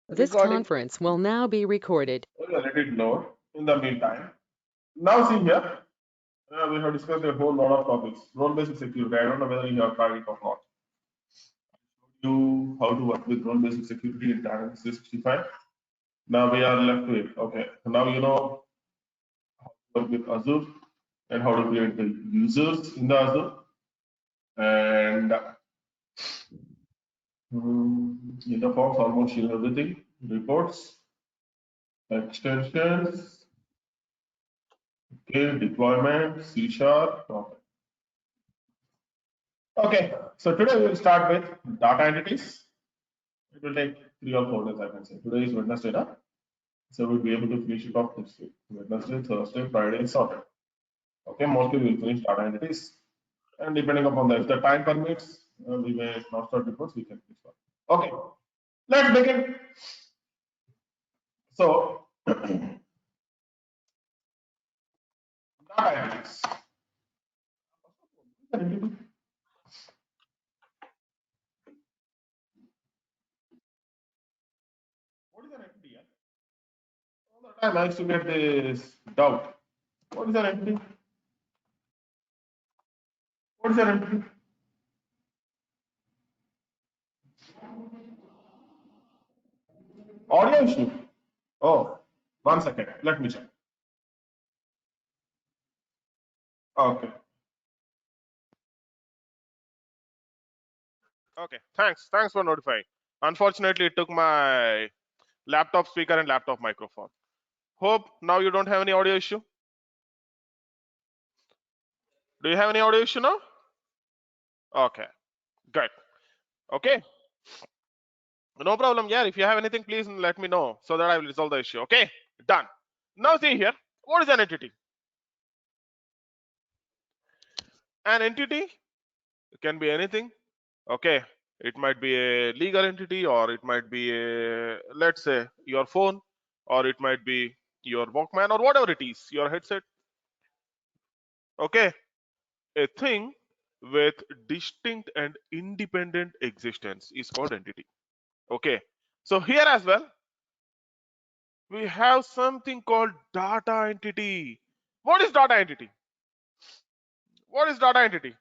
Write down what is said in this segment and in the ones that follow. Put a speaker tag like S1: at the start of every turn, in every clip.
S1: This conference will now be recorded.
S2: Let it load in the meantime. Now see here, we have discussed a whole lot of topics. Role-based security. I don't know whether you have tried it or not. You how to work with role-based security in Dynamics 365. Now we are left with okay. So now you know how to work with Azure and how to create the users in the Azure and in the forms almost you know everything. Reports, extensions, okay, deployment, C sharp. Okay, so today we will start with data entities. It will take 3 or 4 days, I can say. Today is Wednesday, na? So we'll be able to finish it off this week. Wednesday, Thursday, Friday, Saturday. Okay, mostly we'll finish data entities. And depending upon that, if the time permits, we may not start reports, we can finish one. Okay, let's begin. So, data entities. What is an entity? Yeah? All the time I used to get this doubt. What is an entity? What is an entity? Audio issue. Oh, 1 second. Let me check. Okay. Okay. Thanks. Thanks for notifying. Unfortunately, it took my laptop speaker and laptop microphone. Hope now you don't have any audio issue. Do you have any audio issue now? Okay. Good. Okay. No problem. Yeah. If you have anything, please let me know so that I will resolve the issue. Okay. Done. Now see here. What is an entity? An entity can be anything. Okay. It might be a legal entity, or it might be a, let's say, your phone, or it might be your Walkman, or whatever it is, your headset. Okay. A thing with distinct and independent existence is called entity. Okay. So here as well, we have something called data entity. What is data entity? What is data entity?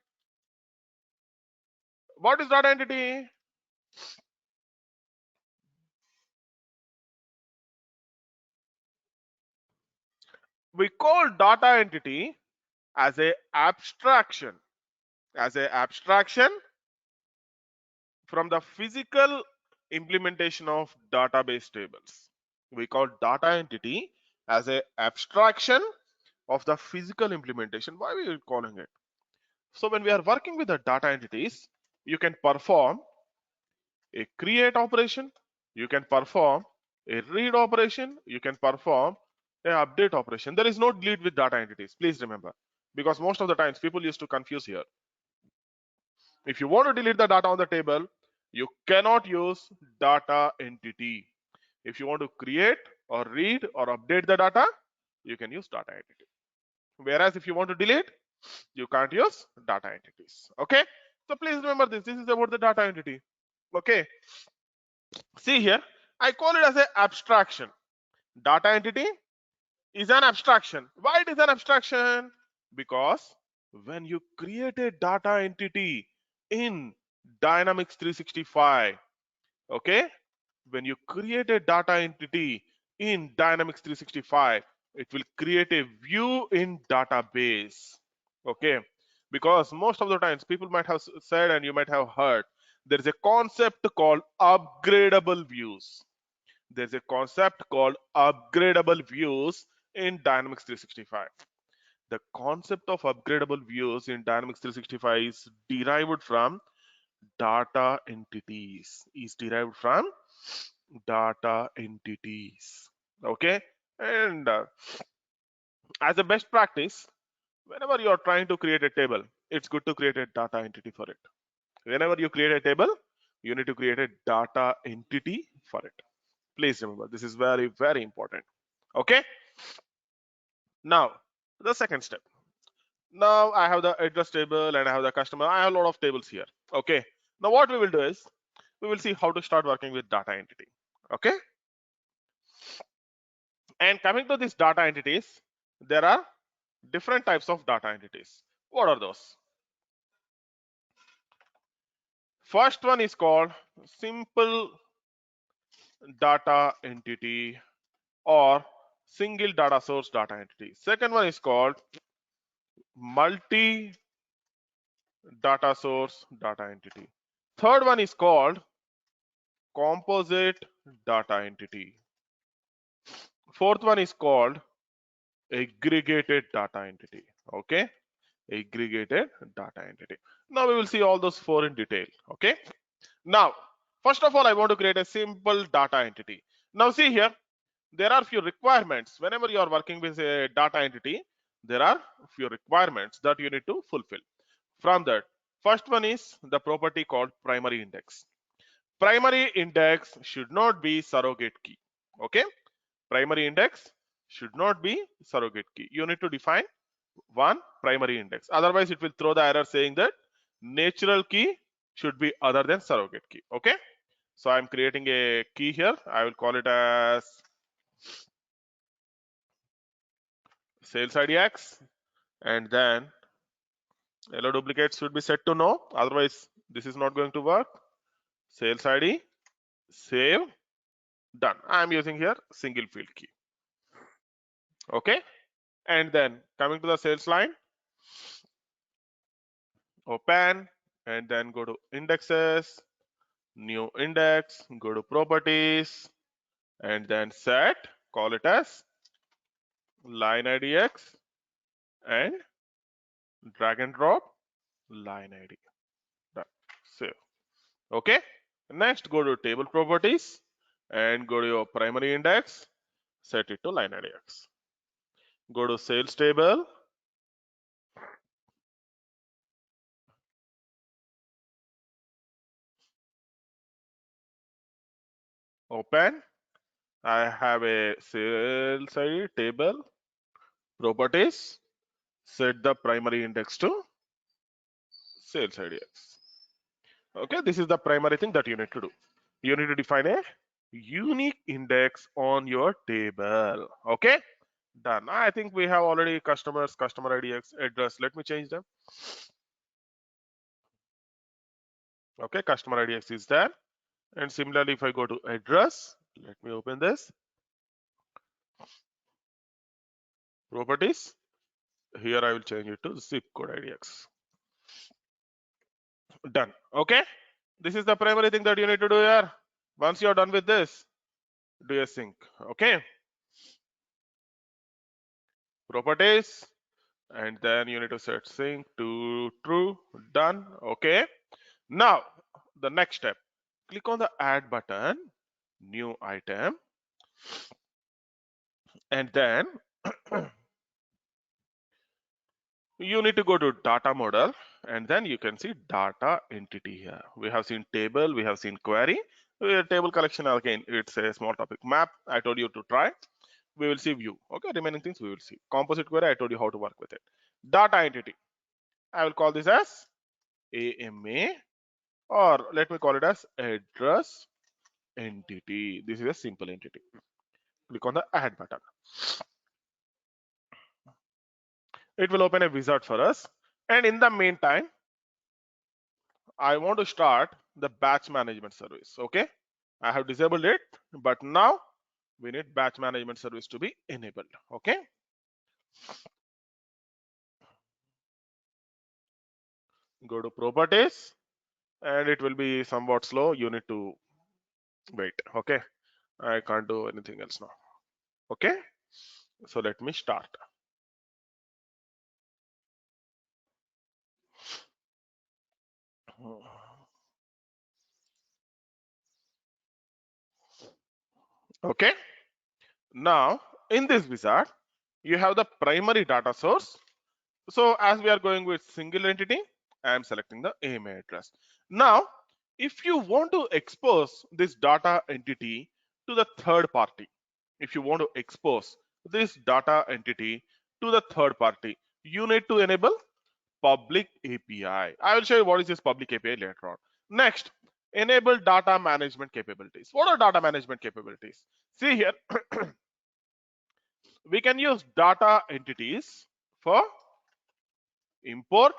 S2: What is data entity? We call data entity as a abstraction, from the physical implementation of database tables. We call data entity as a abstraction of the physical implementation. Why are we calling it? So when we are working with the data entities, you can perform a create operation, you can perform a read operation, you can perform a update operation. There is no delete with data entities, please remember, because most of the times people used to confuse here. If you want to delete the data on the table, you cannot use data entity. If you want to create or read or update the data, you can use data entity. Whereas if you want to delete, you can't use data entities. Okay, so please remember this. This is about the data entity. Okay, see here, I call it as an abstraction. Data entity is an abstraction. Why it is an abstraction? Because when you create a data entity in Dynamics 365, okay, when you create a data entity in Dynamics 365, it will create a view in database. Okay, because most of the times people might have said, and you might have heard, there is a concept called upgradable views. There's a concept called upgradable views in Dynamics 365. The concept of upgradable views in Dynamics 365 is derived from data entities. Okay, and as a best practice, whenever you are trying to create a table, it's good to create a data entity for it. Whenever you create a table, you need to create a data entity for it. Please remember, this is very, very important. Okay, now the second step. Now I have the address table and I have the customer. I have a lot of tables here. Okay, now what we will do is we will see how to start working with data entity. Okay, And coming to these data entities, there are different types of data entities. What are those? First one is called simple data entity or single data source data entity. Second one is called multi data source data entity. Third one is called composite data entity. Fourth one is called aggregated data entity. Okay, aggregated data entity. Now we will see all those four in detail. Okay, now first of all I want to create a simple data entity. Now see here, there are few requirements. Whenever you are working with a data entity, there are few requirements that you need to fulfill. From that, first one is the property called primary index. Primary index should not be surrogate key. Okay, primary index should not be surrogate key. You need to define one primary index, otherwise it will throw the error saying that natural key should be other than surrogate key. Okay, so I'm creating a key here. I will call it as sales id x, and then hello duplicates should be set to no, otherwise this is not going to work. Sales id, save, done. I'm using here single field key. Okay, and then coming to the sales line, open, and then go to indexes, new index, go to properties, and then set, call it as line idx, and drag and drop line id. Done. Save. Okay, next go to table properties and go to your primary index, set it to line idx. Go to sales table, open. I have a sales id table, properties, set the primary index to sales idx. Okay, this is the primary thing that you need to do. You need to define a unique index on your table. Okay, done. I think we have already customers, customer idx address. Let me change them. Okay, customer idx is there. And similarly, if I go to address, let me open this properties. Here I will change it to zip code idx. Done. Okay, this is the primary thing that you need to do here. Once you're done with this, do a sync. Okay, properties, and then you need to set sync to true. Done. Okay, now the next step, click on the add button, new item, and then you need to go to data model, and then you can see data entity here. We have seen table, we have seen query. Table collection, again it's a small topic. Map, I told you to try. We will see view. Okay, remaining things we will see. Composite query, I told you how to work with it. Data entity, I will call this as AMA, or let me call it as address entity. This is a simple entity. Click on the add button. It will open a wizard for us, and in the meantime I want to start the batch management service. Okay, I have disabled it, but now we need batch management service to be enabled. Okay, go to properties, and it will be somewhat slow. You need to wait. Okay, I can't do anything else now. Okay, so let me start. Okay, now in this wizard you have the primary data source. So as we are going with single entity, I am selecting the AMA address. Now if you want to expose this data entity to the third party, if you want to expose this data entity to the third party, you need to enable public API. I will show you what is this public API later on. Next, enable data management capabilities. What are data management capabilities? See here, we can use data entities for import,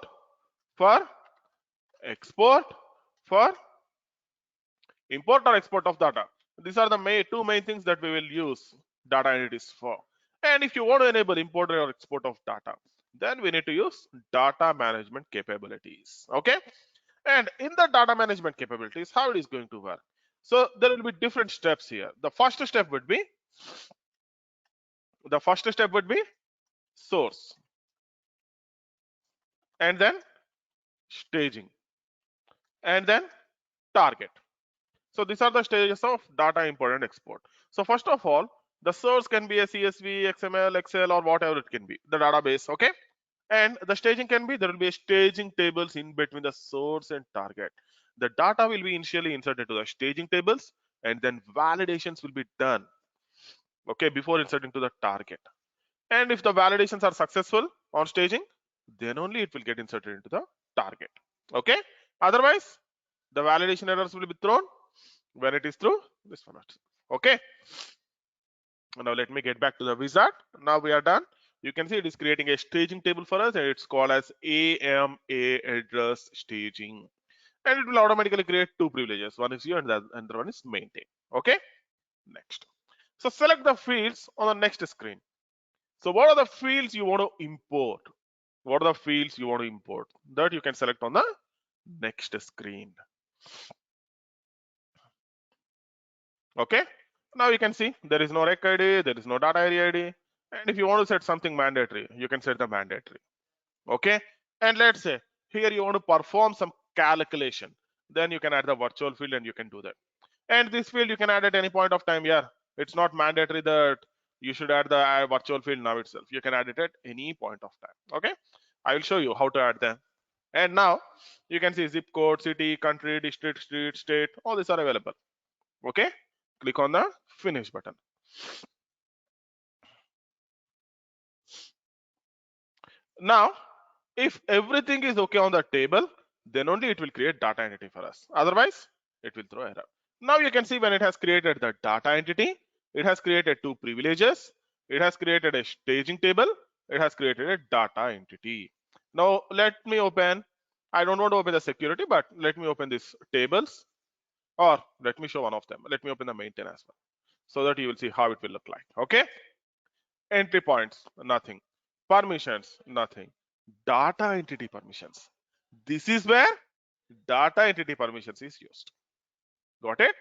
S2: for export, for import or export of data. These are the two main things that we will use data entities for. And if you want to enable import or export of data, then we need to use data management capabilities. Okay. And in the data management capabilities, how it is going to work? So there will be different steps here. The first step would be source, and then staging, and then target. So these are the stages of data import and export. So first of all, the source can be a CSV, XML, Excel, or whatever it can be, the database. Okay. And the staging can be, there will be a staging tables in between the source and target. The data will be initially inserted to the staging tables, and then validations will be done, okay, before inserting to the target. And if the validations are successful on staging, then only it will get inserted into the target. Okay. Otherwise, the validation errors will be thrown when it is through this one. Okay. Now let me get back to the wizard. Now we are done. You can see it is creating a staging table for us, and it's called as AMA address staging. And it will automatically create two privileges. One is view and the other one is maintain. Okay. Next. So select the fields on the next screen. So what are the fields you want to import? What are the fields you want to import? That you can select on the next screen. Okay. Now you can see there is no rec ID, there is no data area ID. And if you want to set something mandatory, you can set the mandatory. Okay. And let's say here you want to perform some calculation. Then you can add the virtual field and you can do that. And this field you can add at any point of time. Yeah. It's not mandatory that you should add the virtual field now itself. You can add it at any point of time. Okay. I will show you how to add them. And now you can see zip code, city, country, district, street, state, all these are available. Okay. Click on the finish button. Now, if everything is okay on the table, then only it will create data entity for us. Otherwise, it will throw error. Now you can see when it has created the data entity, it has created two privileges, it has created a staging table, it has created a data entity. Now let me open, I don't want to open the security, but let me open these tables, or let me show one of them. Let me open the maintain as well, so that you will see how it will look like. Okay. Entry points, nothing. Permissions, nothing. Data entity permissions. This is where data entity permissions is used. Got it?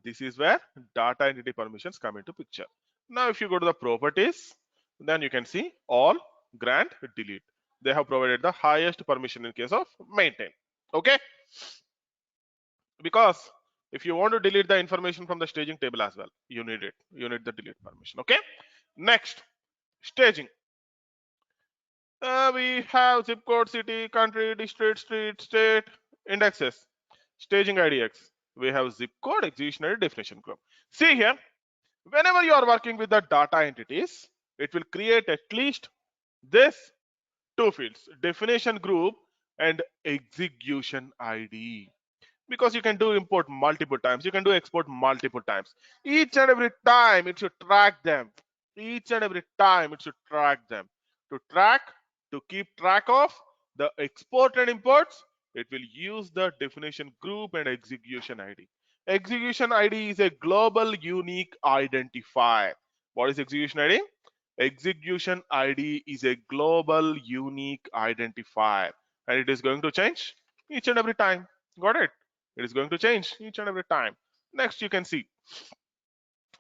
S2: This is where data entity permissions come into picture. Now if you go to the properties, then you can see all, grant, delete. They have provided the highest permission in case of maintain. Okay. Because if you want to delete the information from the staging table as well, you need it. You need the delete permission. Okay. Next, staging. We have zip code, city, country, district, street, state, indexes, staging IDX. We have zip code, executionary definition group. See here, whenever you are working with the data entities, it will create at least this two fields, definition group and execution ID. Because you can do import multiple times, you can do export multiple times. Each and every time it should track them. Each and every time it should track them. To keep track of the export and imports, it will use the definition group and execution ID. Execution ID is a global unique identifier. What is execution ID? Execution ID is a global unique identifier, and it is going to change each and every time. Got it? It is going to change each and every time. Next, you can see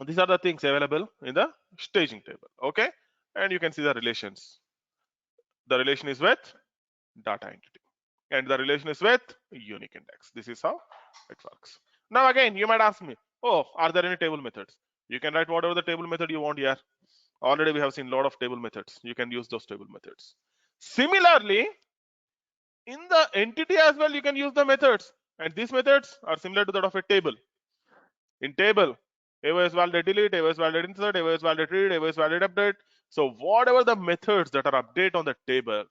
S2: these are the things available in the staging table. Okay, and you can see the relations. The relation is with data entity, and the relation is with unique index. This is how it works. Now again, you might ask me, oh, are there any table methods? You can write whatever the table method you want here. Already we have seen a lot of table methods. You can use those table methods. Similarly, in the entity as well, you can use the methods, and these methods are similar to that of a table. In table, AO is valid delete, AO is valid insert, AO is valid read, AO is valid update. So whatever the methods that are update on the table,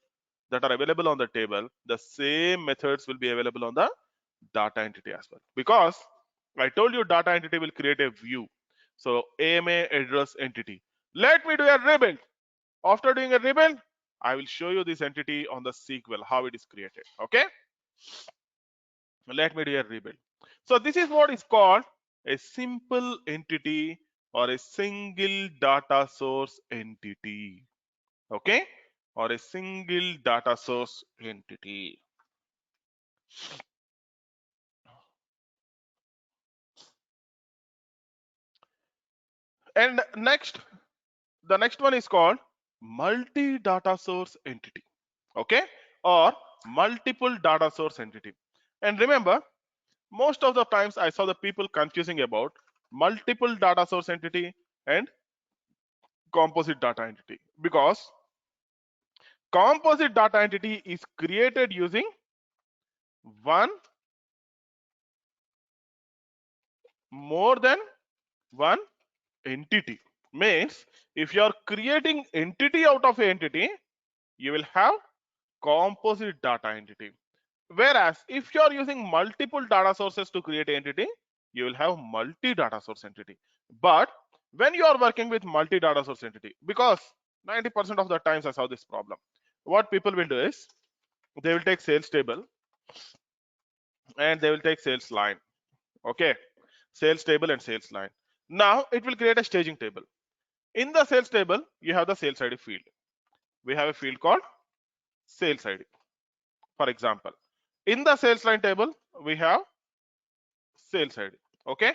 S2: that are available on the table, the same methods will be available on the data entity as well, because I told you data entity will create a view. So AMA address entity. Let me do a rebuild. After doing a rebuild, I will show you this entity on the SQL, how it is created. Okay, let me do a rebuild. So this is what is called a simple entity or a single data source entity. Okay, or a single data source entity. And next, the next one is called multi data source entity. Okay, or multiple data source entity. And remember, most of the times I saw the people confusing about multiple data source entity and composite data entity, because composite data entity is created using one more than one entity. Means if you are creating entity out of entity, you will have composite data entity. Whereas if you are using multiple data sources to create entity, you will have multi data source entity. But when you are working with multi data source entity, because 90% of the times I saw this problem, what people will do is they will take sales table and they will take sales line. Okay, sales table and sales line. Now it will create a staging table. In the sales table, you have the sales ID field. We have a field called sales ID, for example. In the sales line table, we have sales ID. Okay,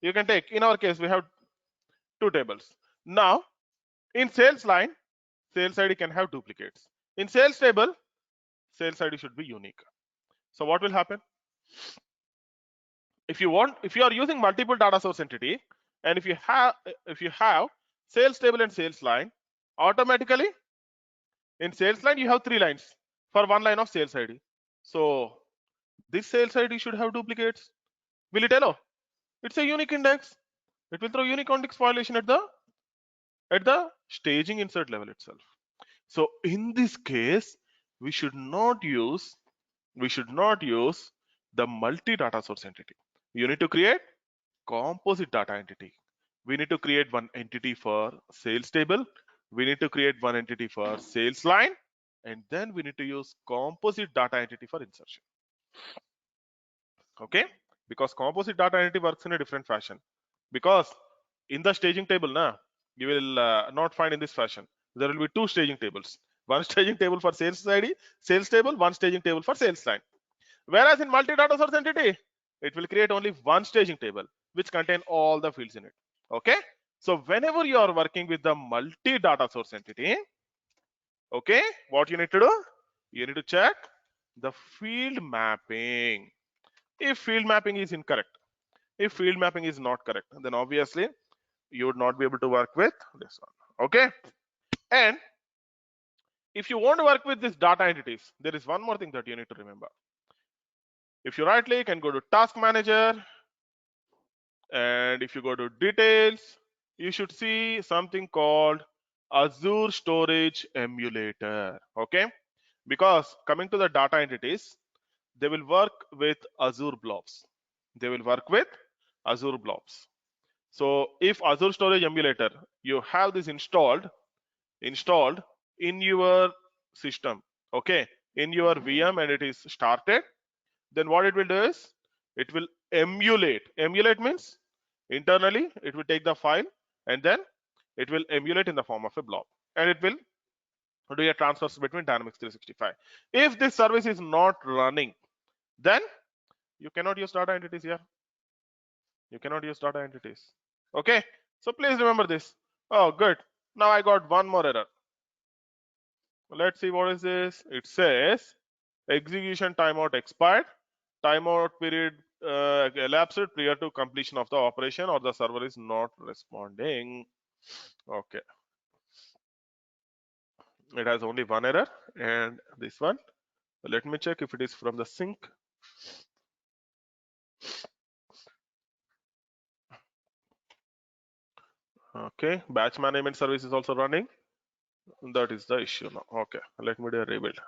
S2: you can take, in our case we have two tables. Now in sales line, sales ID can have duplicates. In sales table, sales ID should be unique. So what will happen? If you are using multiple data source entity, and if you have sales table and sales line, automatically in sales line you have three lines for one line of sales ID. So this sales ID should have duplicates. Will it allow? It's a unique index. It will throw unique index violation at the staging insert level itself. So in this case, we should not use the multi data source entity. You need to create composite data entity. We need to create one entity for sales table. We need to create one entity for sales line, and then we need to use composite data entity for insertion. Okay, because composite data entity works in a different fashion. Because in the staging table, you will not find in this fashion. There will be two staging tables. One staging table for sales ID, sales table, one staging table for sales line. Whereas in multi-data source entity, it will create only one staging table which contain all the fields in it. Okay. So whenever you are working with the multi-data source entity, okay, what you need to do? You need to check the field mapping. If field mapping is incorrect, if field mapping is not correct, then obviously you would not be able to work with this one. Okay. And if you want to work with these data entities, there is one more thing that you need to remember. If you right click and go to task manager, and if you go to details, you should see something called Azure Storage Emulator. Okay, because coming to the data entities, they will work with Azure blobs. They will work with Azure blobs. So if Azure Storage Emulator, you have this installed in your system, okay, in your VM, and it is started, then what it will do is it will emulate means internally it will take the file and then it will emulate in the form of a blob, and it will do a transfers between Dynamics 365. If this service is not running, then you cannot use data entities here. You cannot use data entities. Okay, so please remember this. Oh good, now I got one more error. Let's see what is this. It says execution timeout expired. Timeout period elapsed prior to completion of the operation, or the server is not responding. Okay, it has only one error, and this one. Let me check if it is from the sync. Okay, batch management service is also running. That is the issue now. Okay, let me do a rebuild.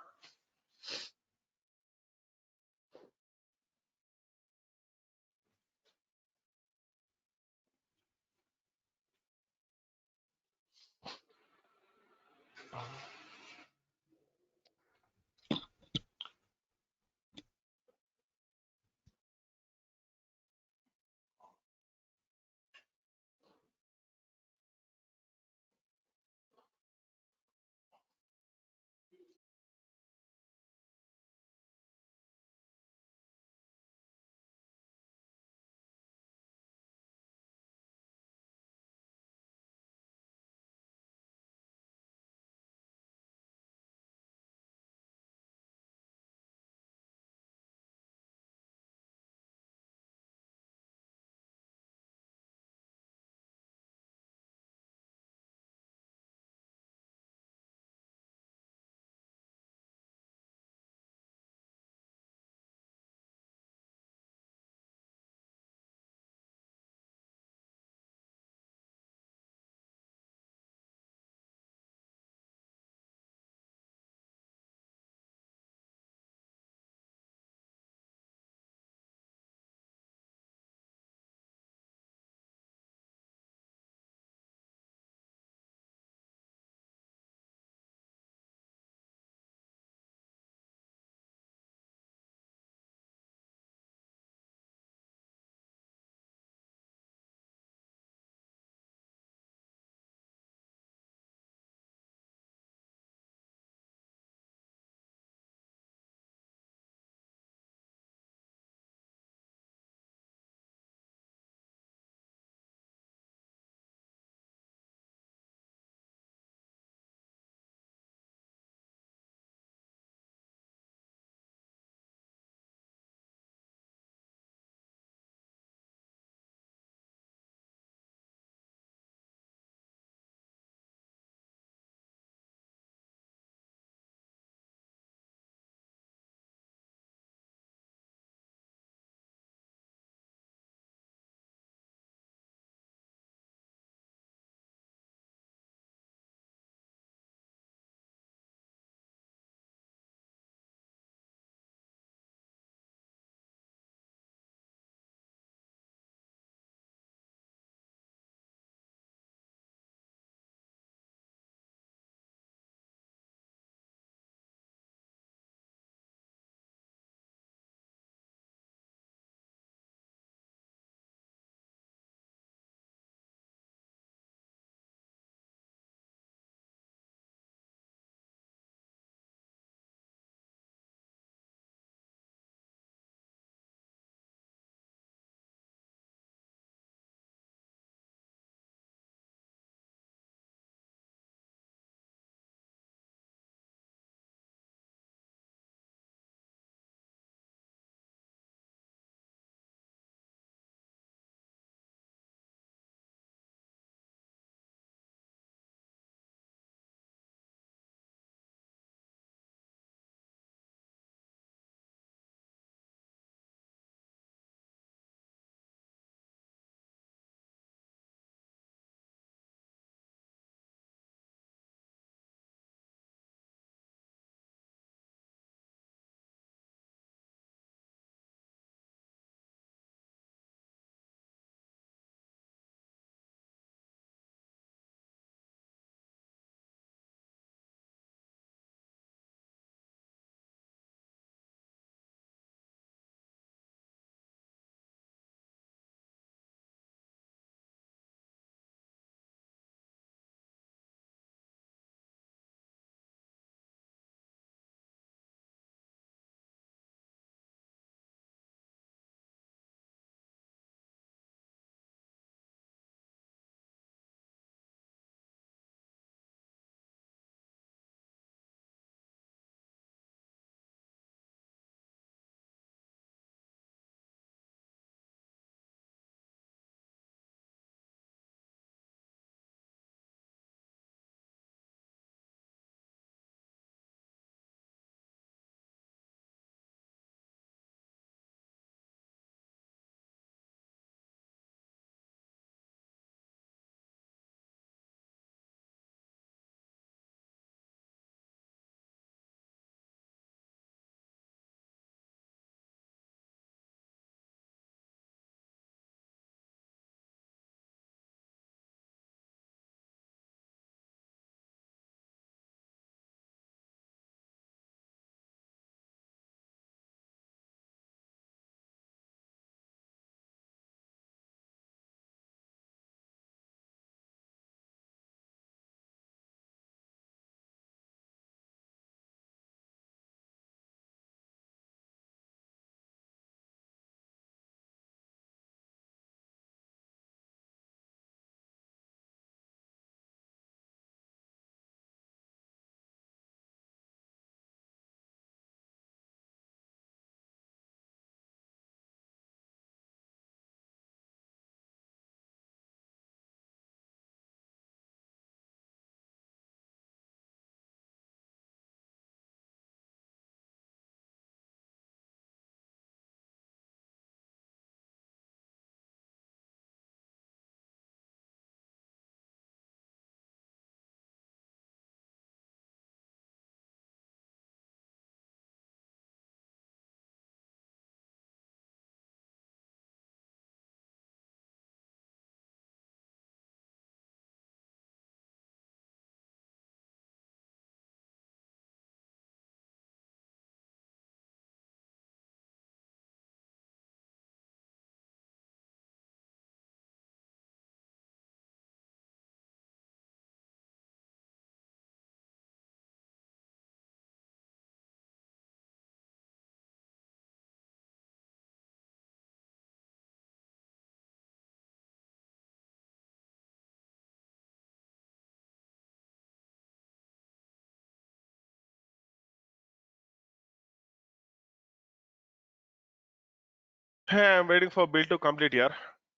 S2: I'm waiting for build to complete here.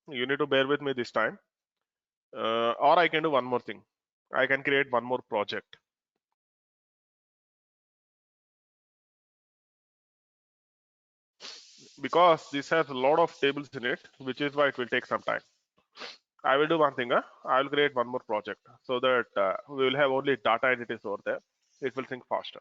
S2: You need to bear with me this time. Or I can do one more thing. I can create one more project because this has a lot of tables in it, which is why it will take some time. I will do one thing. I will create one more project so that we will have only data entities over there. It will think faster.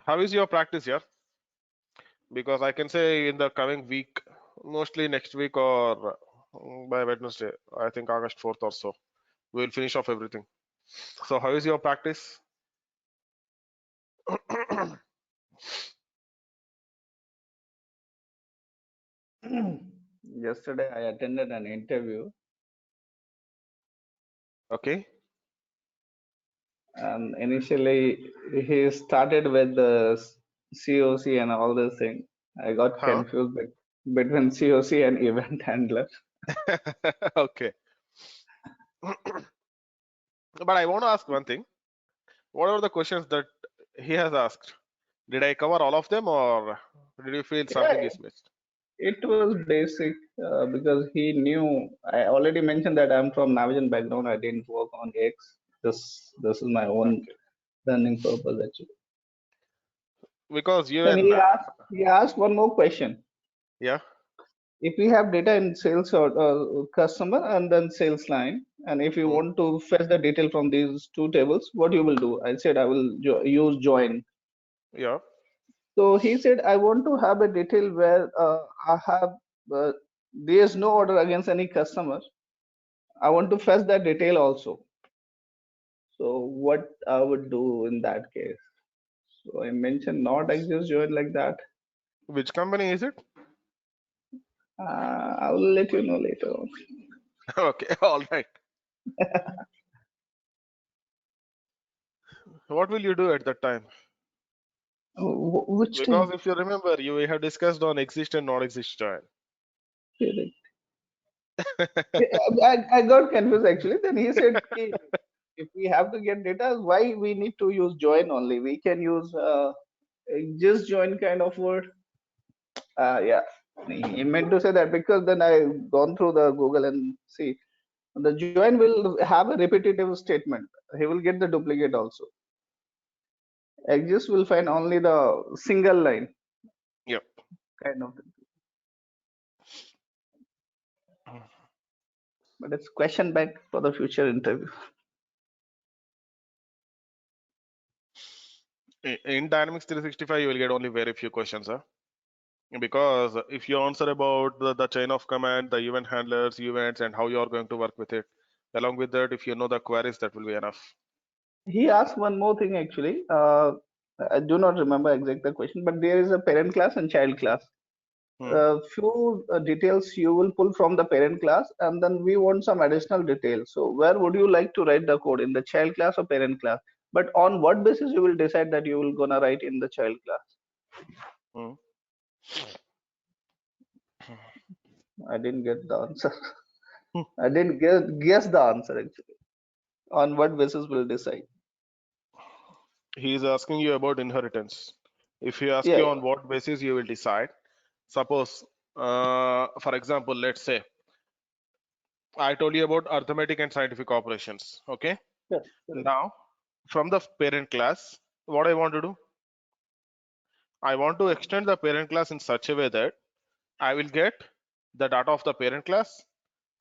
S2: How is your practice here? Because I can say in the coming week, mostly next week or by Wednesday, I think August 4th or so, we will finish off everything. So how is your practice?
S3: Yesterday, I attended an interview,
S2: Okay.
S3: and initially he started with the COC and all this thing. I got
S2: Huh?
S3: confused between COC and event handler.
S2: Okay. But I want to ask one thing. What are the questions that he has asked? Did I cover all of them or did you feel
S3: Yeah,
S2: something is missed?
S3: it was basic because he knew. I already mentioned that I'm from Navision background. I didn't work on X. This is my own
S2: Okay.
S3: learning purpose actually.
S2: Because you
S3: Then
S2: and
S3: he asked one more question.
S2: yeah.
S3: If we have data in sales or customer and then sales line, and if you
S2: Hmm,
S3: want to fetch the detail from these two tables, what you will do? I said I will use join.
S2: yeah.
S3: So he said I want to have a detail where I have there is no order against any customer. I want to fetch that detail also. So what I would do in that case? So I mentioned not exist join like that.
S2: Which company is it?
S3: I will let you know later on.
S2: Okay. All right. What will you do at that time?
S3: Which
S2: Because
S3: time?
S2: if you remember, you have discussed on exist and not exist join.
S3: I got confused actually. Then he said, "Ki, if we have to get data, why we need to use join only? We can use just join kind of word." Yeah, he meant to say that because then I gone through the Google and see the join will have a repetitive statement. He will get the duplicate also. Exist will find only the single line
S2: Yep.
S3: kind of thing. But it's question bank for the future interview.
S2: In Dynamics 365, you will get only very few questions, huh? Because if you answer about the chain of command, the event handlers, events, and how you are going to work with it, along with that, if you know the queries, that will be enough.
S3: He asked one more thing actually. I do not remember exact the question, but there is a parent class and child class.
S2: Hmm.
S3: Few details you will pull from the parent class, and then we want some additional details. So where would you like to write the code, in the child class or parent class? But on what basis you will decide that you will gonna write in the child class?
S2: Hmm.
S3: I didn't get the answer.
S2: Hmm.
S3: I didn't guess the answer actually. On what basis will decide?
S2: He is asking you about inheritance. If he asks
S3: Yeah,
S2: you
S3: yeah.
S2: on what basis you will decide, suppose, for example, let's say I told you about arithmetic and scientific operations. Okay.
S3: Correct, correct.
S2: Now, from the parent class, what I want to do, I want to extend the parent class in such a way that I will get the data of the parent class.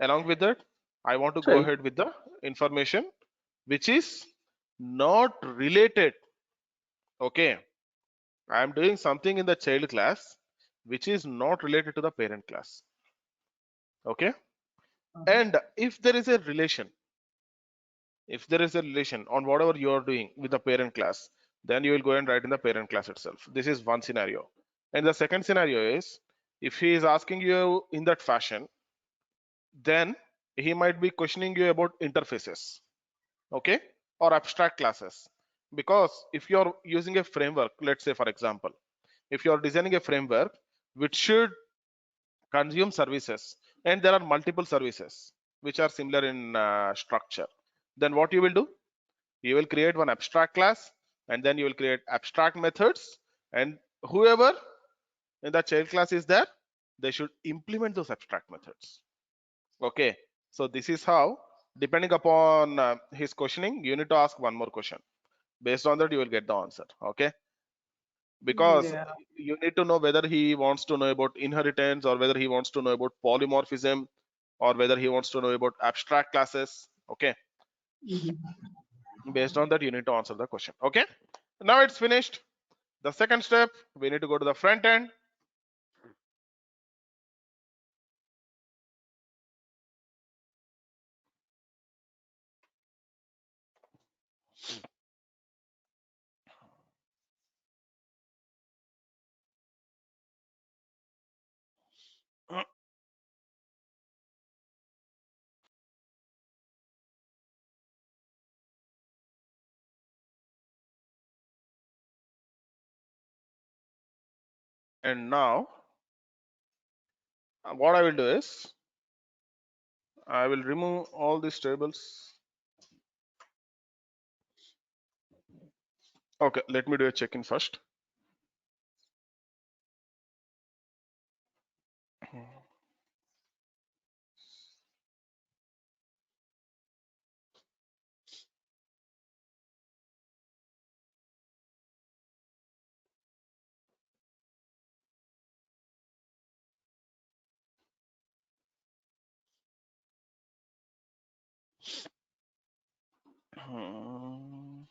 S2: Along with that, I want to go
S3: Right.
S2: ahead with the information which is not related. Okay. I am doing something in the child class which is not related to the parent class. Okay.
S3: Uh-huh.
S2: And if there is a relation on whatever you are doing with the parent class, then you will go and write in the parent class itself. This is one scenario. And the second scenario is if he is asking you in that fashion, then he might be questioning you about interfaces, okay, or abstract classes. Because if you're using a framework, let's say for example, if you're designing a framework which should consume services and there are multiple services which are similar in structure, then what you will do, you will create one abstract class and then you will create abstract methods, and whoever in the child class is there, they should implement those abstract methods. Okay, so this is how, depending upon his questioning, you need to ask one more question. Based on that, you will get the answer. Okay, because
S3: Yeah.
S2: you need to know whether he wants to know about inheritance or whether he wants to know about polymorphism or whether he wants to know about abstract classes. Okay,
S3: Mhm.
S2: based on that, you need to answer the question. Okay, now it's finished. The second step, we need to go to the front end. And now, what I will do is, I will remove all these tables. Okay, let me do a check-in first. Hmm.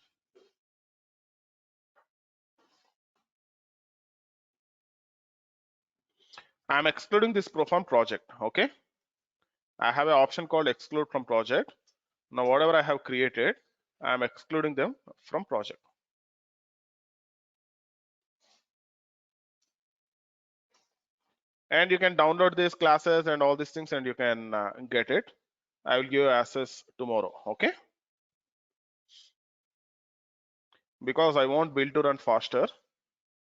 S2: I'm excluding this from project. Okay, I have an option called exclude from project. Now, whatever I have created, I'm excluding them from project. And you can download these classes and all these things and you can get it. I will give you access tomorrow. Okay, because I want build to run faster,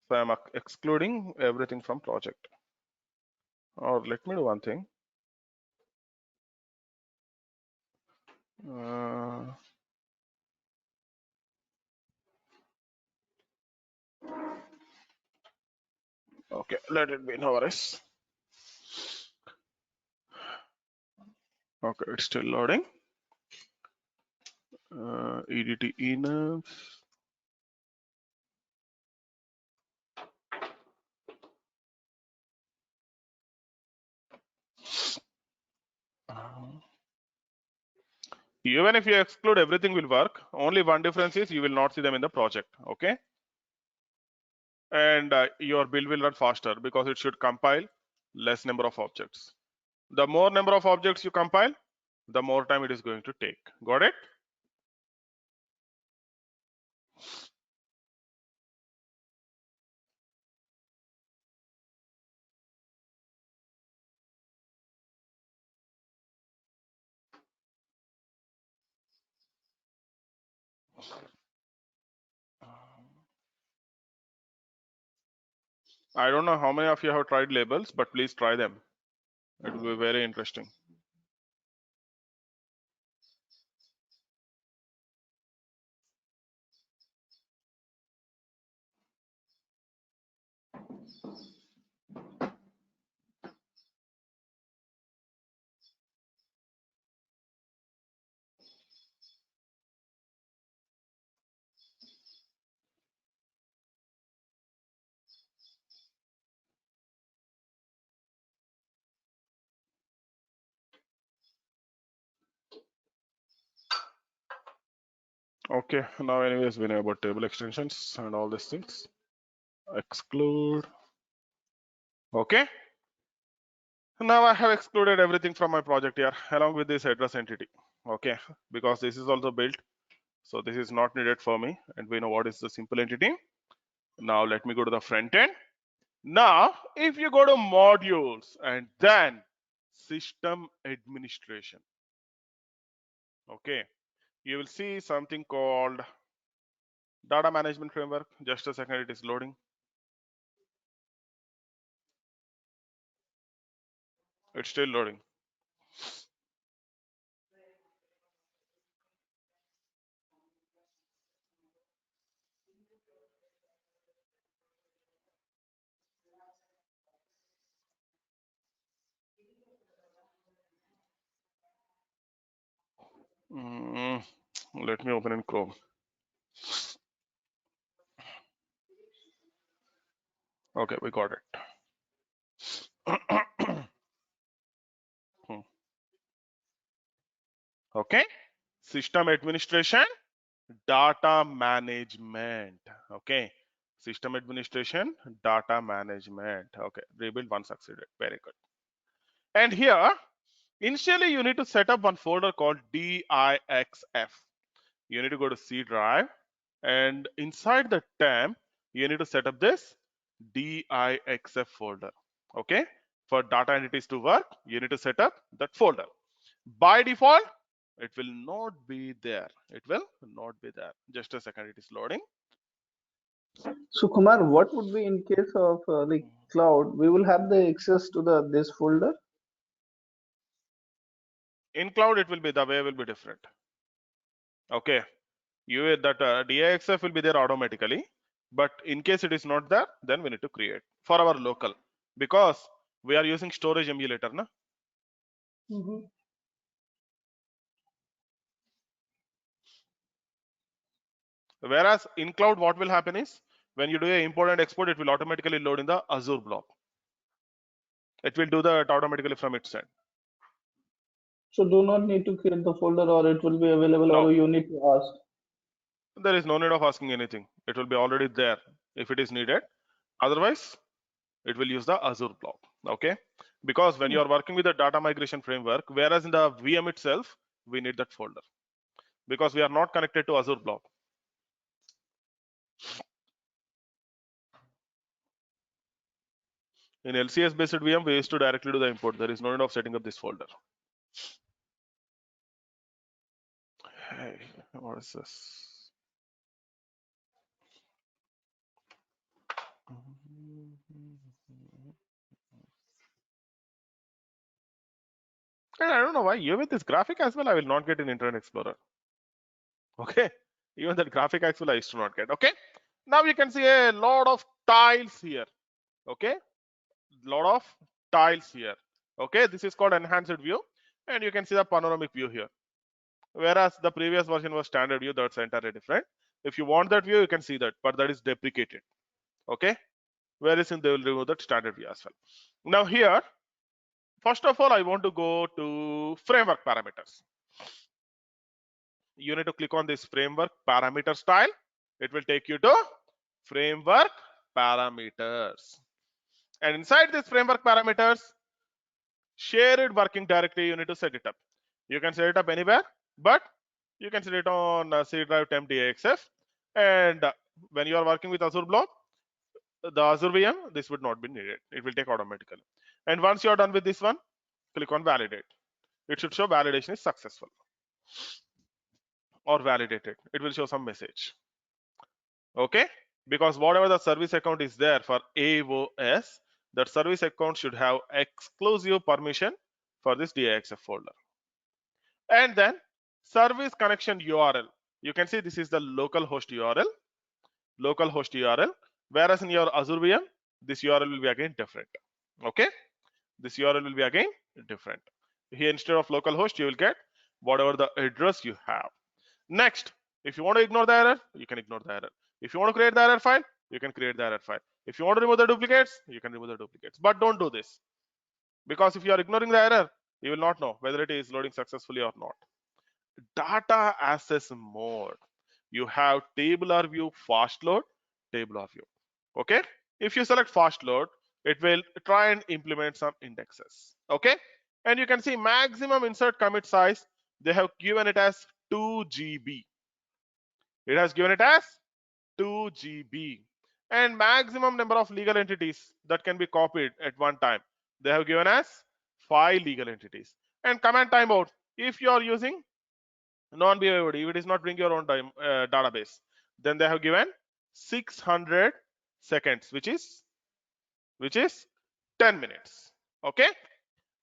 S2: so I'm excluding everything from project. Or let me do one thing. Uh, okay, let it be, no worries. Okay, it's still loading. EDT enums. Even if you exclude, everything will work. Only one difference is you will not see them in the project. Okay, and your build will run faster because it should compile less number of objects. The more number of objects you compile, the more time it is going to take. Got it? I don't know how many of you have tried labels, but please try them. It will be very interesting. Okay, now anyways we know about table extensions and all these things. Exclude. Okay. Now I have excluded everything from my project here along with this address entity. Okay, because this is also built. So this is not needed for me, and we know what is the simple entity. Now let me go to the front end. Now, if you go to modules and then system administration, okay, you will see something called data management framework. Just a second, it is loading. It's still loading. Mm, let me open in Chrome. Okay, we got it. Hmm. Okay, system administration, data management. Okay, system administration, data management. Okay, rebuild one succeeded. Very good. And here, initially you need to set up one folder called DIXF. You need to go to C drive, and inside the temp, you need to set up this DIXF folder. Okay, for data entities to work, you need to set up that folder. By default, it will not be there. It will not be there. Just a second, it is loading.
S3: So Kumar, what would be in case of the cloud? We will have the access to the this folder.
S2: In cloud, it will be the way will be different. Okay, you that DIXF will be there automatically, but in case it is not there, then we need to create for our local, because we are using storage emulator, na?
S3: Mhm.
S2: Whereas in cloud, what will happen is when you do a import and export, it will automatically load in the Azure blob. It will do that automatically from its end.
S3: So do not need to create the folder, or it will be available,
S2: No,
S3: or you need to ask.
S2: there is no need of asking anything. It will be already there if it is needed. Otherwise, it will use the Azure blob. Okay, because when you are working with the data migration framework, whereas in the VM itself, we need that folder because we are not connected to Azure blob. In LCS based VM, we used to directly do the import. There is no need of setting up this folder. Hey, what is this? And I don't know why, even with this graphic as well, I will not get in Internet Explorer. Okay, even that graphic as well, I used to not get. Okay, now you can see a lot of tiles here. Okay, lot of tiles here. Okay, this is called enhanced view, and you can see the panoramic view here. Whereas the previous version was standard view, that's entirely different. If you want that view, you can see that, but that is deprecated. Okay, whereas in they will remove that standard view as well. Now here, first of all, I want to go to framework parameters. You need to click on this framework parameter style. It will take you to framework parameters. And inside this framework parameters, shared working directory, you need to set it up. You can set it up anywhere, but you can set it on C drive temp DXF. And when you are working with Azure blob, the Azure VM, this would not be needed. It will take automatically. And once you are done with this one, click on validate. It should show validation is successful or validated. It will show some message. Okay, because whatever the service account is there for AOS, that service account should have exclusive permission for this DIXF folder. And then service connection URL. You can see this is the localhost URL, whereas in your Azure VM, this URL will be again different. Okay, this URL will be again different. Here instead of localhost, you will get whatever the address you have. Next, if you want to ignore the error, you can ignore the error. If you want to create the error file, you can create the error file. If you want to remove the duplicates, you can remove the duplicates. But don't do this, because if you are ignoring the error, you will not know whether it is loading successfully or not. Data access mode. You have tabular view, fast load, tabular view. Okay. If you select fast load, it will try and implement some indexes. Okay. And you can see maximum insert commit size. They have given it as 2 GB. It has given it as 2 GB. And maximum number of legal entities that can be copied at one time, they have given as 5 legal entities. And command timeout. If you are using non-BYOD, if it is not bring your own database, then they have given 600 seconds, which is 10 minutes. Okay.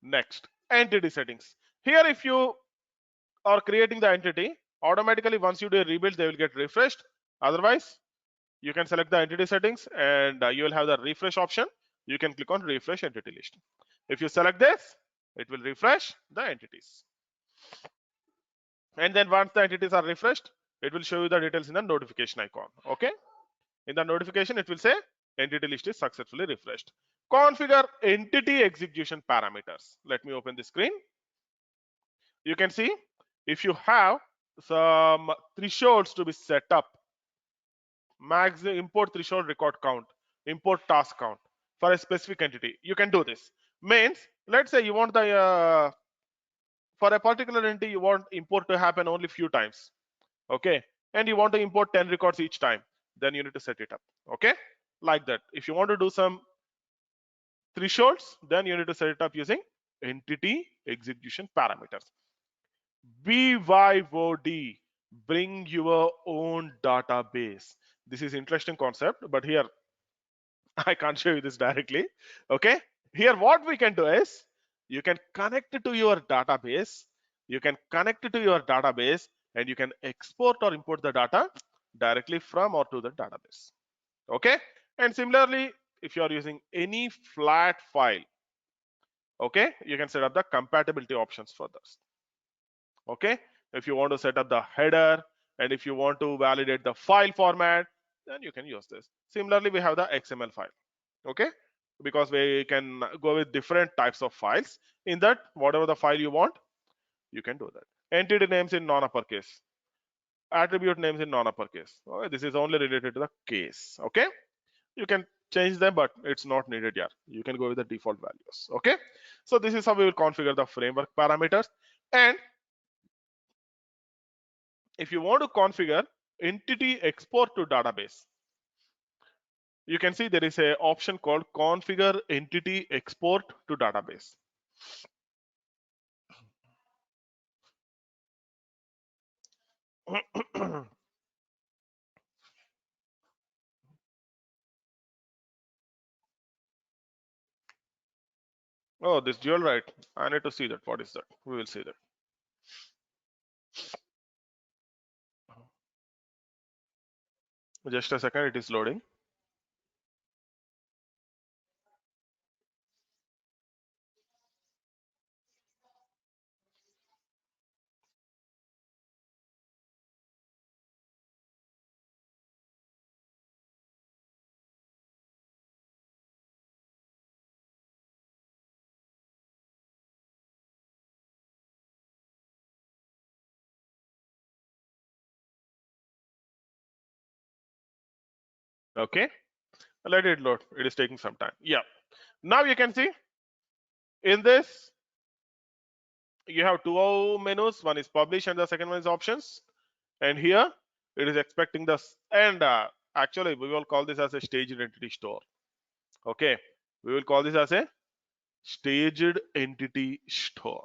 S2: Next, entity settings. Here, if you are creating the entity, automatically once you do a rebuild, they will get refreshed. Otherwise, you can select the entity settings and you will have the refresh option. You can click on refresh entity list. If you select this, it will refresh the entities. And then once the entities are refreshed, it will show you the details in the notification icon. Okay. In the notification, it will say entity list is successfully refreshed. Configure entity execution parameters. Let me open the screen. You can see if you have some thresholds to be set up, max import threshold record count, import task count for a specific entity, you can do this. Means, let's say you want the for a particular entity, you want import to happen only few times. Okay, and you want to import 10 records each time, then you need to set it up. Okay, like that. If you want to do some thresholds, then you need to set it up using entity execution parameters. BYOD, bring your own database. This is interesting concept, but here I can't show you this directly. Okay, here what we can do is you can connect it to your database. You can connect it to your database and you can export or import the data directly from or to the database. Okay, and similarly, if you are using any flat file, okay, you can set up the compatibility options for this. Okay, if you want to set up the header and if you want to validate the file format, then you can use this. Similarly, we have the XML file. Okay, because we can go with different types of files. In that, whatever the file you want, you can do that. Entity names in non-uppercase, attribute names in non-uppercase. Okay, this is only related to the case. Okay, you can change them, but it's not needed here. You can go with the default values. Okay, so this is how we will configure the framework parameters. And if you want to configure entity export to database, you can see there is a option called configure entity export to database. Oh, this dual right. I need to see that. What is that? We will see that. Just a second, it is loading. Okay, let it load. It is taking some time. Yeah. Now you can see in this you have two menus. One is publish and the second one is options. And here it is expecting this. And actually, we will call this as a staged entity store. Okay, we will call this as a staged entity store.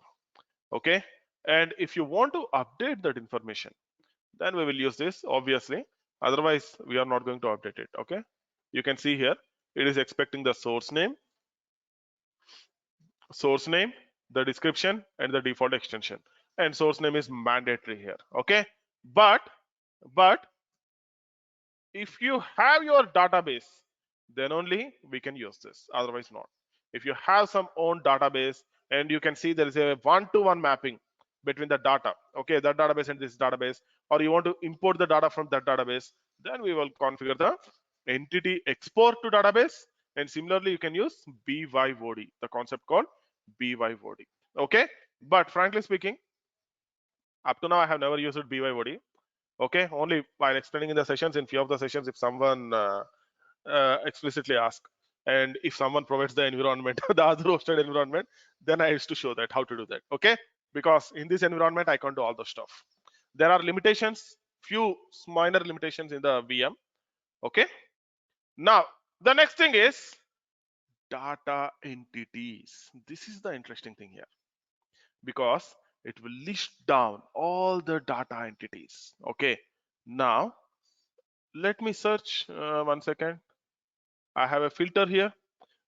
S2: Okay, and if you want to update that information, then we will use this, obviously. Otherwise, we are not going to update it. Okay, you can see here it is expecting the source name, source name, the description, and the default extension. And source name is mandatory here. Okay, but if you have your database, then only we can use this, otherwise not. If you have some own database and you can see there is a one-to-one mapping between the data, okay, that database and this database, or you want to import the data from that database, then we will configure the entity export to database. And similarly you can use byvod, the concept called byvod. Okay, but frankly speaking, up to now I have never used byvod. Okay, only while explaining in the sessions. In few of the sessions, if someone explicitly ask, and if someone provides the environment, the other hosted environment, then I used to show that how to do that. Okay, because in this environment I can't do all the stuff. There are limitations, few minor limitations in the VM. Okay, now the next thing is data entities. This is the interesting thing here, because it will list down all the data entities. Okay, now let me search 1 second. I have a filter here.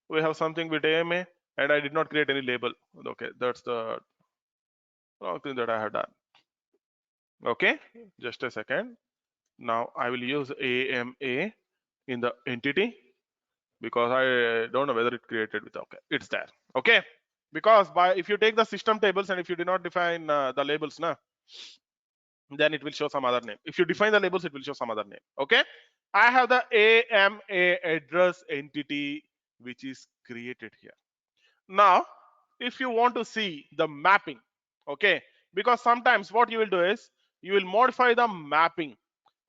S2: We have something with AMA, and I did not create any label. Okay, that's the wrong thing that I have done. Okay, just a second. Now I will use AMA in the entity, because I don't know whether it created with. Okay, it's there. Okay, because by if you take the system tables and if you do not define the labels, na, then it will show some other name. If you define the labels, it will show some other name. Okay, I have the AMA address entity which is created here. Now if you want to see the mapping, okay, because sometimes what you will do is you will modify the mapping.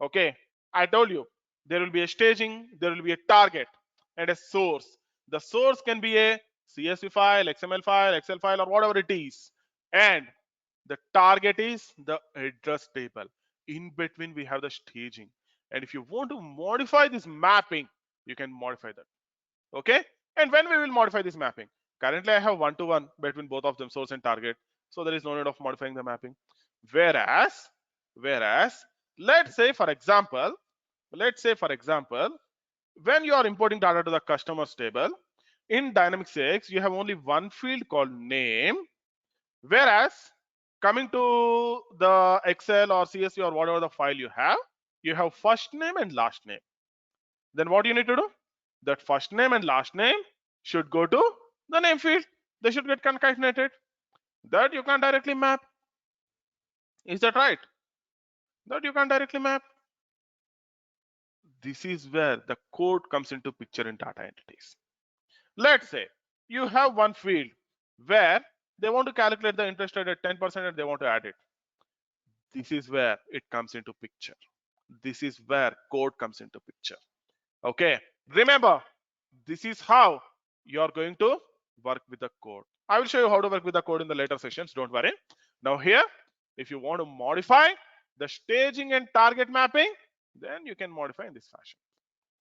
S2: Okay, I told you there will be a staging, there will be a target, and a source. The source can be a CSV file, XML file, Excel file, or whatever it is, and the target is the address table. In between we have the staging, and if you want to modify this mapping, you can modify that. Okay, and when we will modify this mapping, currently I have one-to-one between both of them, source and target, so there is no need of modifying the mapping. Whereas let's say for example, when you are importing data to the customers table in Dynamics AX, you have only one field called name, whereas coming to the Excel or CSV or whatever the file you have first name and last name. Then what you need to do, that first name and last name should go to the name field. They should get concatenated. That you can directly map. Is that right? That you can directly map. This is where the code comes into picture in data entities. Let's say you have one field where they want to calculate the interest rate at 10% and they want to add it. This is where it comes into picture. This is where code comes into picture. Okay, remember, this is how you are going to work with the code. I will show you how to work with the code in the later sessions, don't worry. Now here, if you want to modify the staging and target mapping, then you can modify in this fashion.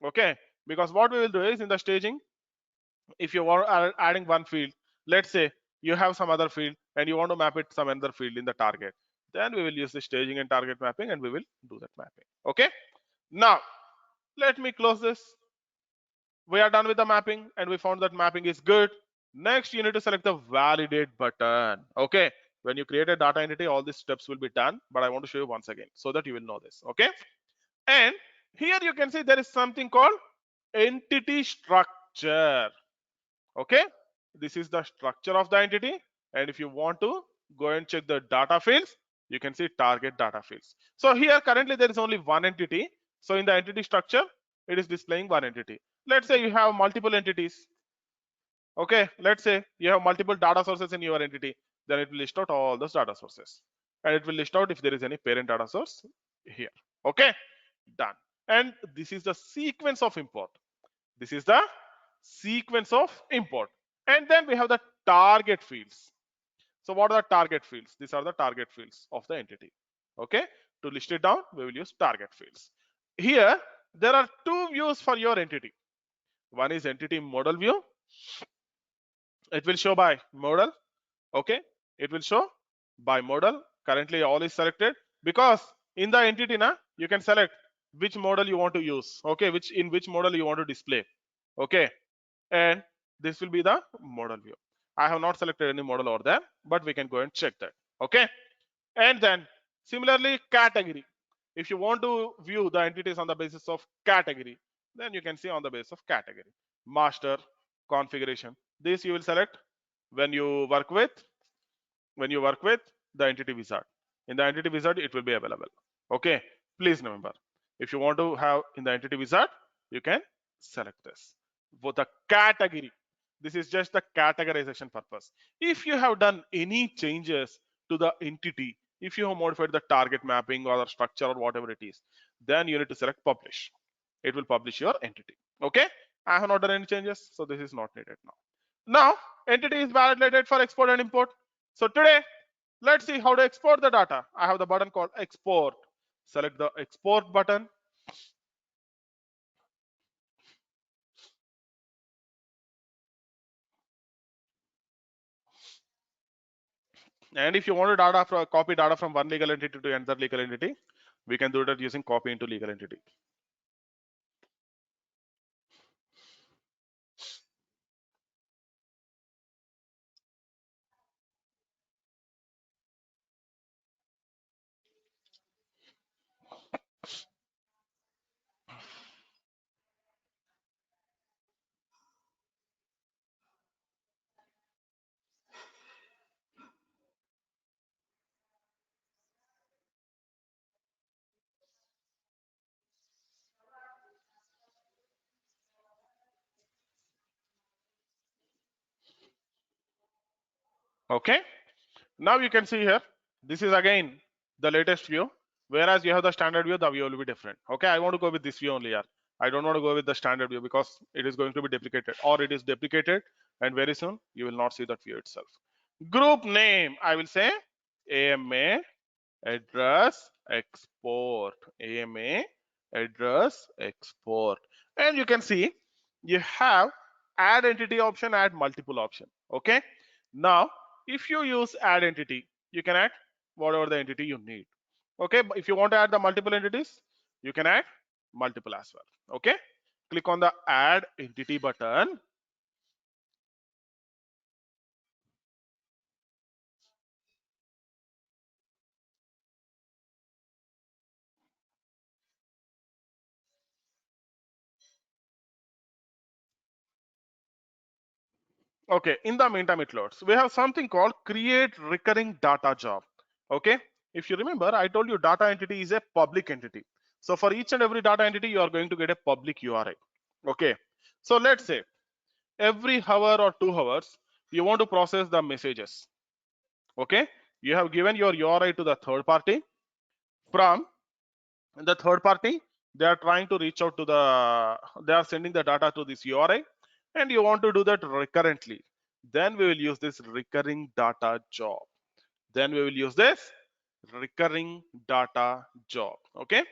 S2: Okay, because what we will do is in the staging, if you are adding one field, let's say you have some other field and you want to map it some other field in the target, then we will use the staging and target mapping and we will do that mapping. Okay, now let me close this. We are done with the mapping and we found that mapping is good. Next you need to select the validate button. Okay, when you create a data entity, all these steps will be done, but I want to show you once again so that you will know this. Okay, and here you can see there is something called entity structure. Okay, this is the structure of the entity, and if you want to go and check the data fields, you can see target data fields. So here currently there is only one entity, so in the entity structure it is displaying one entity. Let's say you have multiple entities. Okay, let's say you have multiple data sources in your entity, then it will list out all those data sources, and it will list out if there is any parent data source here. Okay, done. And this is the sequence of import. This is the sequence of import. And then we have the target fields. So what are the target fields? These are the target fields of the entity. Okay, to list it down, we will use target fields. Here there are two views for your entity. One is entity model view. It will show by model. Okay, it will show by model. Currently all is selected, because in the entity na you can select which model you want to use. Okay, which model you want to display. Okay, and this will be the model view. I have not selected any model over there, but we can go and check that. Okay. And then similarly, category. If you want to view the entities on the basis of category, then you can see on the basis of category. Master, configuration. This you will select when you work with the entity wizard. In the entity wizard, it will be available. Okay. Please remember, if you want to have in the entity wizard, you can select this. For the category, this is just the categorization purpose. If you have done any changes to the entity, if you have modified the target mapping or the structure or whatever it is, then you need to select publish. It will publish your entity. Okay. I have not done any changes, so this is not needed now. Now, entity is validated for export and import. So today, let's see how to export the data. I have the button called export. Select the export button. And if you want to copy data from one legal entity to another legal entity, we can do that using copy into legal entity. Okay. Now you can see here, this is again the latest view. Whereas you have the standard view, the view will be different. Okay, I want to go with this view only here. I don't want to go with the standard view because it is going to be duplicated, or it is duplicated, and very soon you will not see that view itself. Group name, I will say AMA address export. AMA address export. And you can see you have add entity option, add multiple option. Okay. Now, if you use add entity, you can add whatever the entity you need. Okay. But if you want to add the multiple entities, you can add multiple as well. Okay. Click on the add entity button. Okay, in the meantime it loads. We have something called create recurring data job. Okay, if you remember, I told you data entity is a public entity. So for each and every data entity, you are going to get a public URI. Okay, so let's say every hour or 2 hours, you want to process the messages. Okay, you have given your URI to the third party. From the third party, they are trying to reach out to they are sending the data to this URI, and you want to do that recurrently. Then we will use this recurring data job. Then we will use this recurring data job. Okay.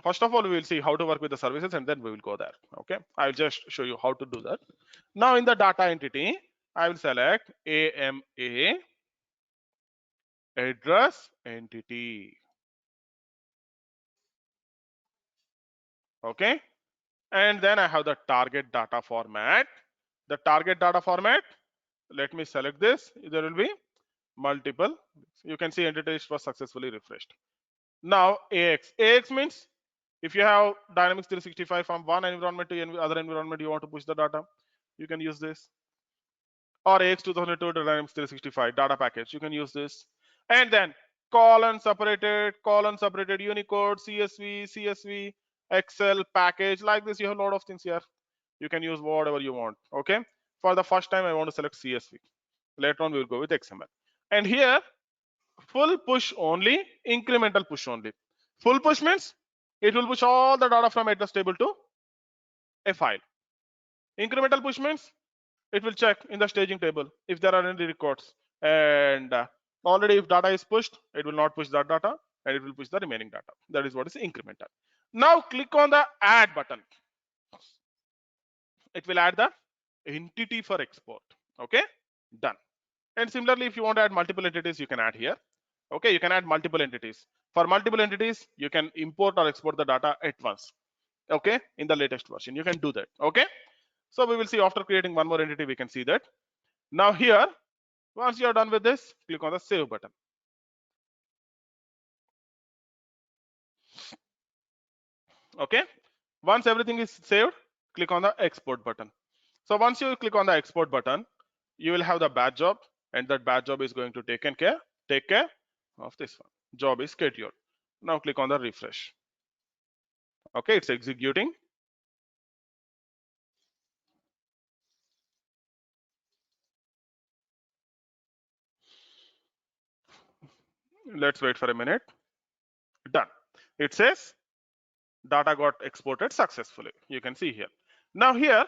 S2: First of all, we will see how to work with the services, and then we will go there. Okay. I'll just show you how to do that. Now in the data entity, I will select AMA address entity. Okay. And then I have the target data format. The target data format, let me select this. There will be multiple. You can see entity list was successfully refreshed. Now AX means if you have Dynamics 365 from one environment to other environment, you want to push the data, you can use this. Or AX 2002 to Dynamics 365 data package, you can use this. And then colon separated Unicode, CSV, Excel package, like this. You have a lot of things here. You can use whatever you want. Okay. For the first time, I want to select CSV. Later on, we will go with XML. And here, full push only, incremental push only. Full push means it will push all the data from address table to a file. Incremental push means it will check in the staging table if there are any records, and already if data is pushed, it will not push that data, and it will push the remaining data. That is what is incremental. Now click on the add button. It will add the entity for export. Okay, done. And similarly, if you want to add multiple entities, you can add here. Okay, you can add multiple entities. For multiple entities, you can import or export the data at once. Okay, in the latest version, you can do that. Okay, So we will see after creating one more entity, we can see that. Now here, once you are done with this, click on the save button. Okay. Once everything is saved, click on the export button. So once you click on the export button, you will have the batch job, and that batch job is going to take care of this one. Job is scheduled. Now click on the refresh. Okay, it's executing. Let's wait for a minute. Done. It says data got exported successfully. You can see here. Now here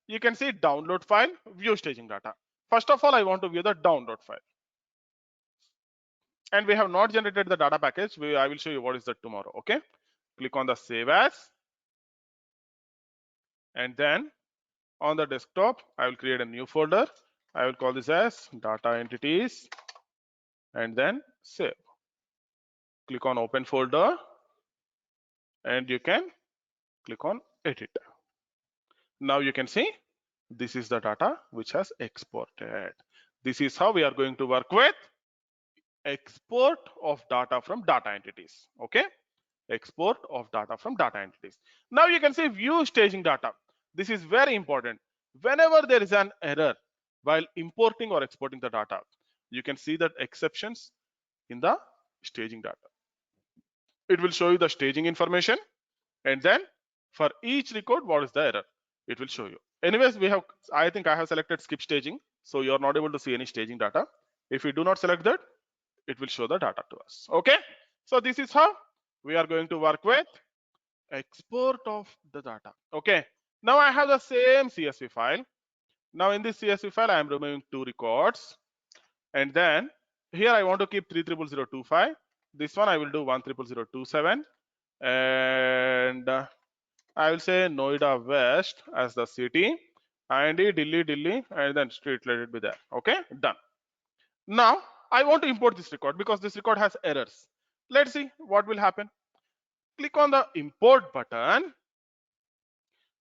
S2: you can see download file, view staging data. First of all, I want to view the download file. And we have not generated the data package. I will show you what is that tomorrow. Okay. Click on the save as. And then on the desktop, I will create a new folder. I will call this as data entities and then save. Click on open folder and you can click on edit. Now you can see this is the data which has exported. This is how we are going to work with export of data from data entities. Okay. Export of data from data entities. Now you can see view staging data. This is very important. Whenever there is an error while importing or exporting the data, you can see that exceptions in the staging data. It will show you the staging information, and then for each record, what is the error? It will show you. Anyways, I think I have selected skip staging, so you are not able to see any staging data. If you do not select that, it will show the data to us. Okay. So this is how we are going to work with export of the data. Okay. Now I have the same CSV file. Now in this CSV file, I am removing 2 records, and then here I want to keep 30025. This one I will do 10027, and I will say Noida West as the city, and Delhi, and then street, let it be there. Okay, done. Now I want to import this record because this record has errors. Let's see what will happen. Click on the import button.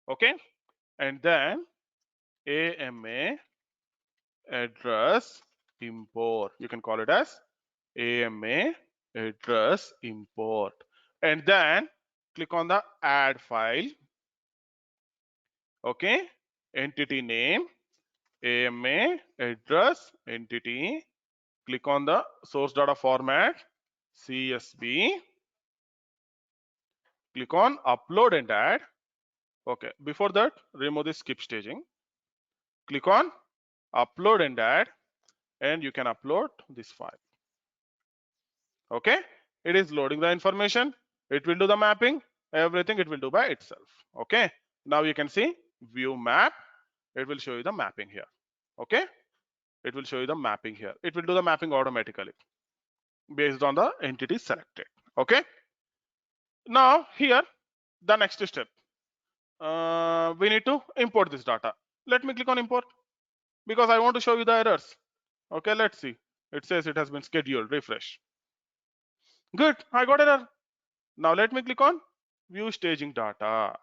S2: Okay, and then AMA address import. You can call it as AMA address import, and then click on the add file. Okay, entity name, AMA address entity. Click on the source data format, CSV. Click on upload and add. Okay, before that, remove the skip staging. Click on upload and add, and you can upload this file. Okay, it is loading the information. It will do the mapping. Everything it will do by itself. Okay, now you can see view map. It will show you the mapping here. Okay, it will show you the mapping here. It will do the mapping automatically based on the entity selected. Okay, now here the next step, we need to import this data. Let me click on import because I want to show you the errors. Okay, let's see. It says it has been scheduled. Refresh. Good, I got error. Now let me click on view staging data.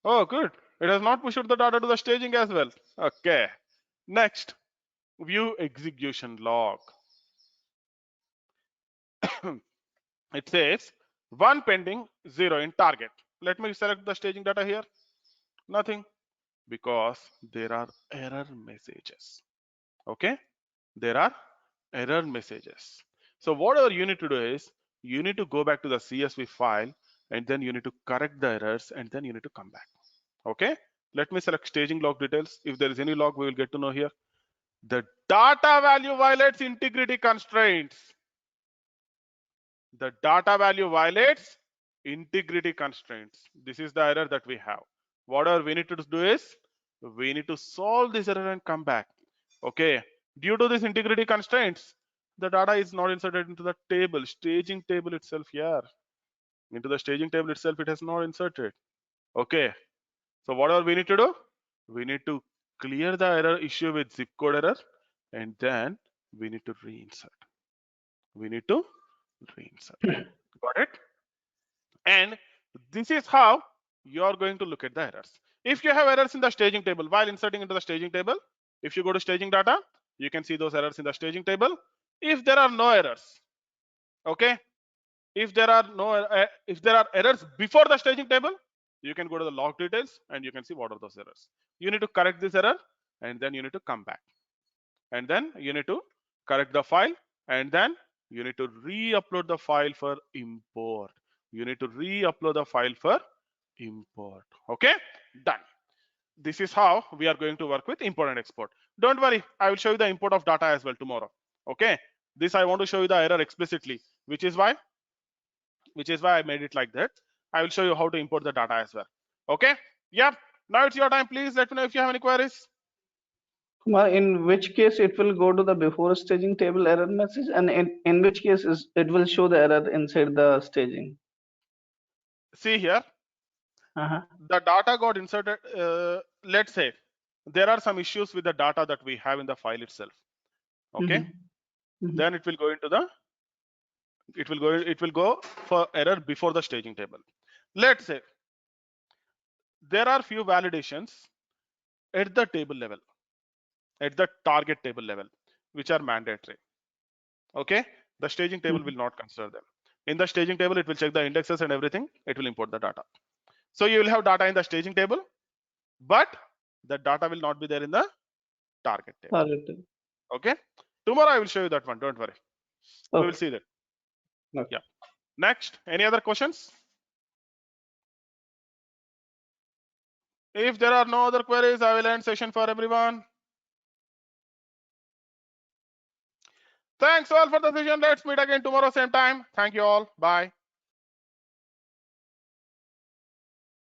S2: Oh, good. It has not pushed the data to the staging as well. Okay. Next, view execution log. It says 1 pending, 0 in target. Let me select the staging data here. Nothing, because there are error messages. Okay, there are error messages. So whatever you need to do is you need to go back to the CSV file, and then you need to correct the errors, and then you need to come back. Okay, let me select staging log details. If there is any log, we will get to know here. The data value violates integrity constraints. The data value violates integrity constraints. This is the error that we have. Whatever we need to do is we need to solve this error and come back. Okay, due to this integrity constraints, the data is not inserted into the table, staging table itself here. Into the staging table itself, it has not inserted. Okay, so whatever we need to do, we need to clear the error issue with zip code error, and then we need to reinsert. We need to reinsert. Got it? And this is how you are going to look at the errors. If you have errors in the staging table while inserting into the staging table, if you go to staging data, you can see those errors in the staging table. If there are no errors, okay, if there are errors before the staging table, you can go to the log details and you can see what are those errors. You need to correct this error, and then you need to come back, and then you need to correct the file, and then you need to re-upload the file for import. You need to re-upload the file for import. Okay, done. This is how we are going to work with import and export. Don't worry, I will show you the import of data as well tomorrow. Okay, this I want to show you the error explicitly, which is why I made it like that. I will show you how to import the data as well. Okay, yeah, now it's your time. Please let me know if you have any queries.
S3: Kumar, in which case it will go to the before staging table error message, and in which case it will show the error inside the staging?
S2: See here,
S3: Uh-huh.
S2: the data got inserted. Let's say there are some issues with the data that we have in the file itself. Okay, then it will go into the it will go for error before the staging table. Let's say there are few validations at the table level, at the target table level, which are mandatory. Okay, the staging table will not consider them. In the staging table, it will check the indexes and everything. It will import the data. So you will have data in the staging table, but the data will not be there in the target table.
S3: Target.
S2: Okay, tomorrow I will show you that one. Don't worry, we will see that.
S3: Okay.
S2: Yeah. Next, any other questions? If there are no other queries, I will end session for everyone. Thanks all for the session. Let's meet again tomorrow same time. Thank you all. Bye.